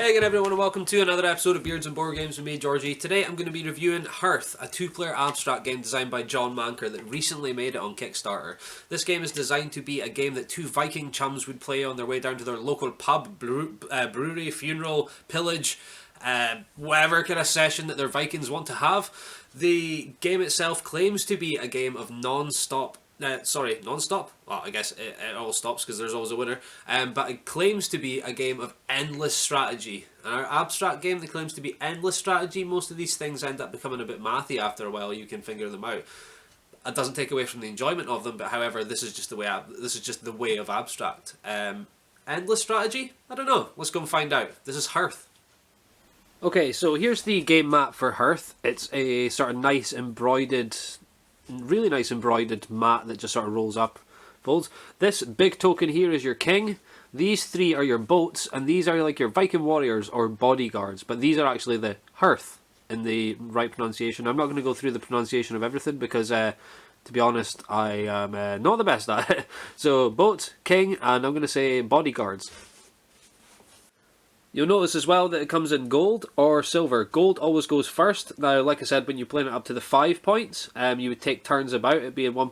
Hey again everyone and welcome to another episode of Beards and Board Games with me, Georgie. Today I'm going to be reviewing HIRTH, a two-player abstract game designed by John Manker that recently made it on Kickstarter. This game is designed to be a game that two Viking chums would play on their way down to their local pub, brewery, funeral, pillage, whatever kind of session that their Vikings want to have. The game itself claims to be a game of non-stop. Non-stop? Well, I guess it all stops because there's always a winner. But it claims to be a game of endless strategy. And our abstract game that claims to be endless strategy, most of these things end up becoming a bit mathy after a while. You can figure them out. It doesn't take away from the enjoyment of them, but however, this is just the way of abstract. Endless strategy? I don't know. Let's go and find out. This is HIRTH. Okay, so here's the game map for HIRTH. It's a sort of really nice embroidered mat that just sort of rolls up, folds. This big token here is your king. These three are your boats, and these are like your Viking warriors or bodyguards, but these are actually the HIRTH in the right pronunciation. I'm not going to go through the pronunciation of everything because, to be honest, I am not the best at it. So, boat, king, and I'm going to say bodyguards. You'll notice as well that it comes in gold or silver. Gold always goes first. Now, like I said, when you're playing it up to the 5 points, you would take turns about. It'd be one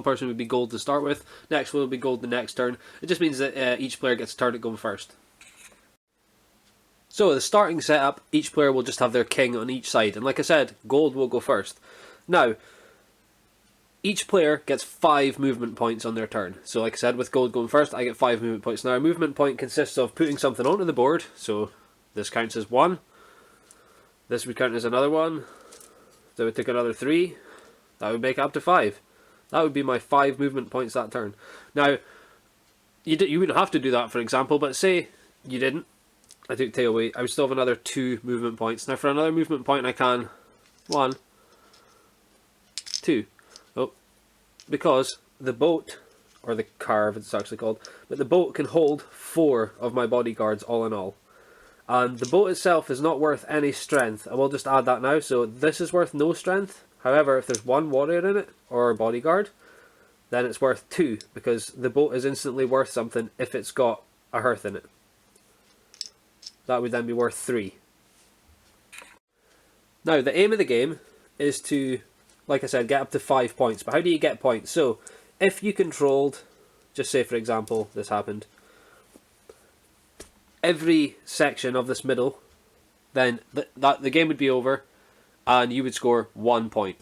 person would be gold to start with. Next one will be gold the next turn. It just means that each player gets a turn at going first. So the starting setup, each player will just have their king on each side, and like I said, gold will go first. Now, each player gets 5 movement points on their turn. So like I said, with gold going first, I get 5 movement points. Now a movement point consists of putting something onto the board. So this counts as 1. This would count as another 1. That would take another 3. That would make it up to 5. That would be my 5 movement points that turn. Now, you wouldn't have to do that, for example, but say you didn't. I took tail away. I would still have another 2 movement points. Now for another movement point I can 1, 2. Because the boat, or the carve it's actually called, but the boat can hold 4 of my bodyguards all in all. And the boat itself is not worth any strength. I will just add that now. So this is worth no strength. However, if there's 1 warrior in it, or a bodyguard, then it's worth 2, because the boat is instantly worth something if it's got a hearth in it. That would then be worth 3. Now, the aim of the game is to, like I said, get up to 5 points. But how do you get points? So, if you controlled, just say for example, this happened, every section of this middle, then the game would be over, and you would score 1 point.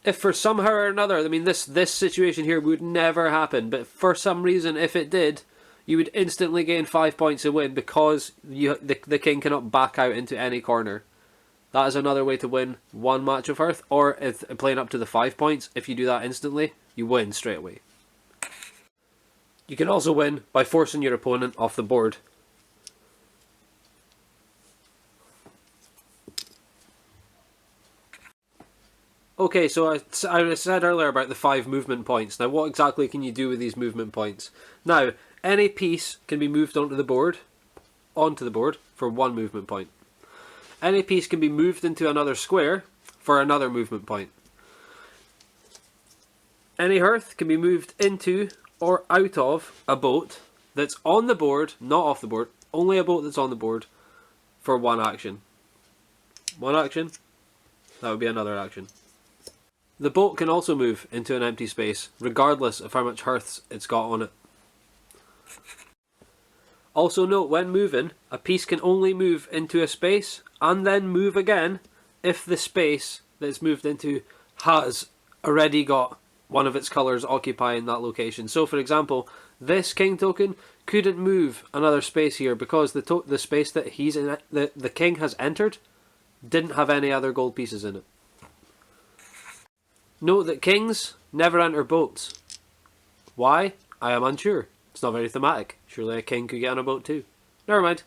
If for somehow or another, I mean, this situation here would never happen, but for some reason, if it did, you would instantly gain 5 points and win because the king cannot back out into any corner. That is another way to win one match of HIRTH, or if playing up to the 5 points, if you do that instantly, you win straight away. You can also win by forcing your opponent off the board. Okay, so I said earlier about the 5 movement points. Now, what exactly can you do with these movement points? Now, any piece can be moved onto the board for 1 movement point. Any piece can be moved into another square for another movement point. Any hearth can be moved into or out of a boat that's on the board, not off the board, only a boat that's on the board for 1 action. 1 action, that would be another action. The boat can also move into an empty space, regardless of how much hearths it's got on it. Also note, when moving, a piece can only move into a space and then move again if the space that it's moved into has already got one of its colours occupying that location. So for example, this king token couldn't move another space here because the space that the king has entered didn't have any other gold pieces in it. Note that kings never enter boats. Why? I am unsure. It's not very thematic. Surely a king could get on a boat too. Never mind.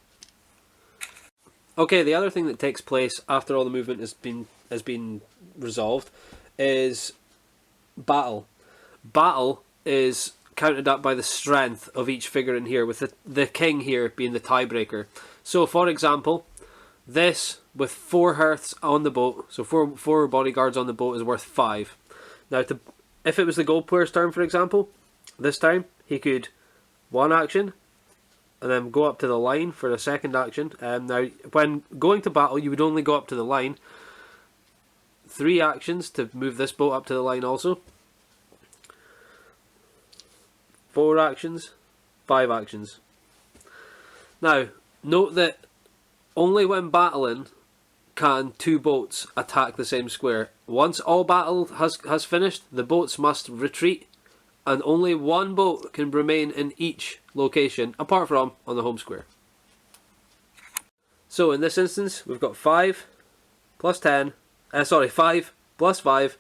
Okay, the other thing that takes place after all the movement has been resolved is battle. Battle is counted up by the strength of each figure in here, with the king here being the tiebreaker. So, for example, this with 4 hearths on the boat, so four bodyguards on the boat, is worth 5. Now, if it was the gold player's turn, for example, this time he could 1 action, and then go up to the line for a second action. Now, when going to battle, you would only go up to the line. 3 actions to move this boat up to the line also. 4 actions, 5 actions. Now, note that only when battling can 2 boats attack the same square. Once all battle has finished, the boats must retreat, and only 1 boat can remain in each location, apart from on the home square. So in this instance, we've got 5 plus 10, 5 plus 5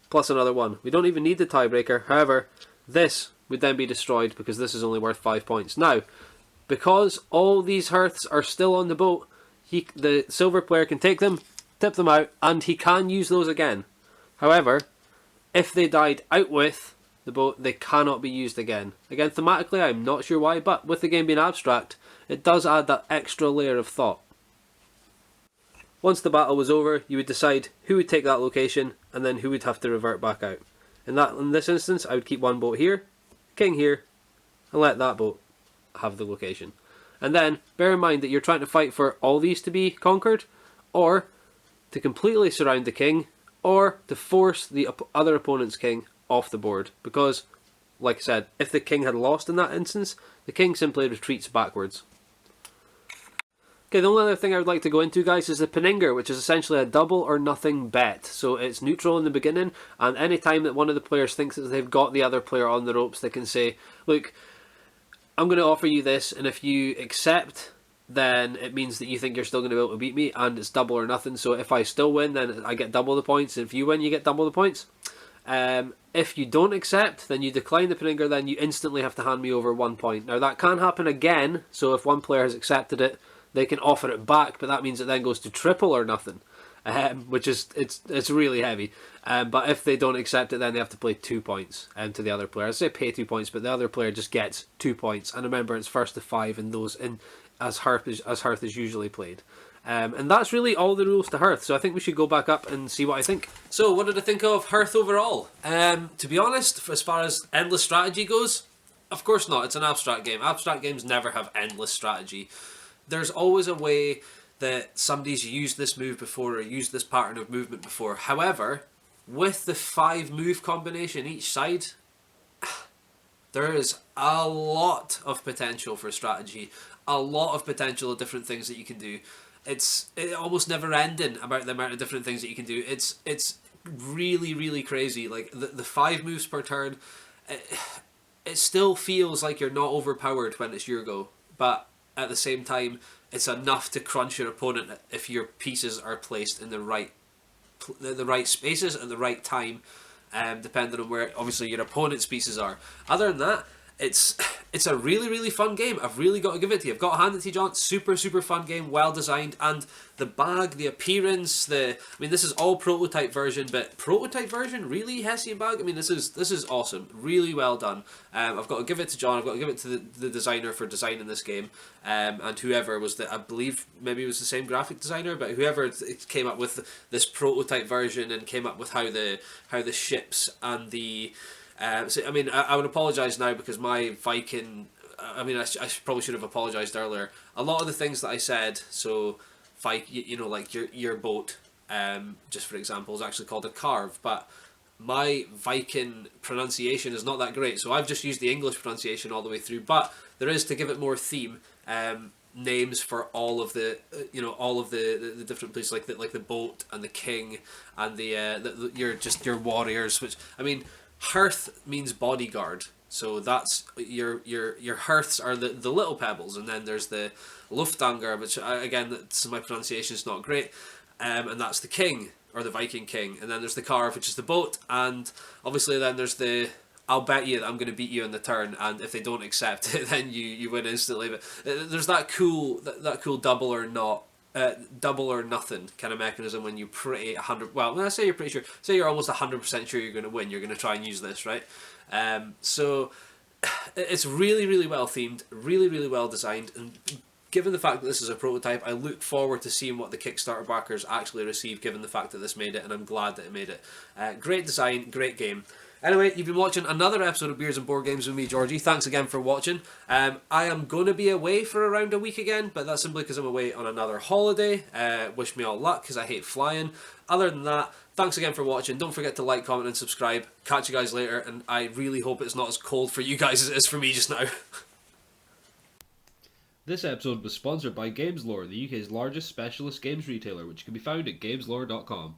plus another 1. We don't even need the tiebreaker. However, this would then be destroyed because this is only worth 5 points. Now, because all these hearths are still on the boat, the silver player can take them, tip them out, and he can use those again. However, if they died out with the boat, they cannot be used again. Again, thematically, I'm not sure why, but with the game being abstract, it does add that extra layer of thought. Once the battle was over, you would decide who would take that location, and then who would have to revert back out. In this instance, I would keep 1 boat here, king here, and let that boat have the location. And then, bear in mind that you're trying to fight for all these to be conquered, or to completely surround the king, or to force the other opponent's king off the board. Because, like I said, if the king had lost in that instance, the king simply retreats backwards. Okay, the only other thing I would like to go into, guys, is the Peninger, which is essentially a double or nothing bet. So it's neutral in the beginning, and any time that one of the players thinks that they've got the other player on the ropes, they can say, look, I'm going to offer you this, and if you accept, then it means that you think you're still going to be able to beat me, and it's double or nothing. So if I still win, then I get double the points, and if you win, you get double the points. If you don't accept, then you decline the Peninger, then you instantly have to hand me over 1 point. Now that can happen again, so if one player has accepted it, they can offer it back, but that means it then goes to triple or nothing, which is it's really heavy. But if they don't accept it, then they have to play 2 points to the other player. I say pay 2 points, but the other player just gets 2 points. And remember, it's first to 5 in those as HIRTH is usually played. And that's really all the rules to HIRTH. So I think we should go back up and see what I think. So what did I think of HIRTH overall? To be honest, as far as endless strategy goes, of course not. It's an abstract game. Abstract games never have endless strategy. There's always a way that somebody's used this move before or used this pattern of movement before. However, with the 5 move combination each side, there is a lot of potential for strategy, a lot of potential of different things that you can do. It's almost never ending about the amount of different things that you can do. It's really, really crazy. Like the 5 moves per turn, it still feels like you're not overpowered when it's your go, but at the same time, it's enough to crunch your opponent if your pieces are placed in the right spaces at the right time, depending on where obviously your opponent's pieces are. Other than that, it's a really, really fun game. I've really got to give it to you. I've got to hand it to you, John. Super, super fun game, well designed, and the bag, the appearance, I mean, this is all prototype version, but prototype version, really, Hessian bag? I mean, this is awesome. Really well done. I've got to give it to John. I've got to give it to the designer for designing this game, and whoever was I believe maybe it was the same graphic designer, but whoever came up with this prototype version and came up with how the ships and the so, I mean, I would apologise now because my Viking, I mean, I probably should have apologised earlier. A lot of the things that I said, so, you know, like your boat, just for example, is actually called a carve, but my Viking pronunciation is not that great, so I've just used the English pronunciation all the way through, but there is, to give it more theme, names for all of the the different places, like the boat and the king and your warriors, which, I mean, HIRTH means bodyguard, so that's your hearths are the little pebbles, and then there's the Luftdanger, which again, my pronunciation is not great, and that's the king or the Viking king, and then there's the carve, which is the boat, and obviously then there's the I'll bet you that I'm going to beat you in the turn, and if they don't accept it, then you win instantly. But there's that cool double or not. Double or nothing kind of mechanism when you pretty 100. Well, when I say you're pretty sure, say you're almost 100% sure you're going to win, you're going to try and use this, right? So it's really, really well themed, really, really well designed, and given the fact that this is a prototype, I look forward to seeing what the Kickstarter backers actually receive, given the fact that this made it, and I'm glad that it made it. Great design, great game. Anyway, you've been watching another episode of Beers and Board Games with me, Georgie. Thanks again for watching. I am going to be away for around a week again, but that's simply because I'm away on another holiday. Wish me all luck, because I hate flying. Other than that, thanks again for watching. Don't forget to like, comment, and subscribe. Catch you guys later, and I really hope it's not as cold for you guys as it is for me just now. This episode was sponsored by GamesLore, the UK's largest specialist games retailer, which can be found at gameslore.com.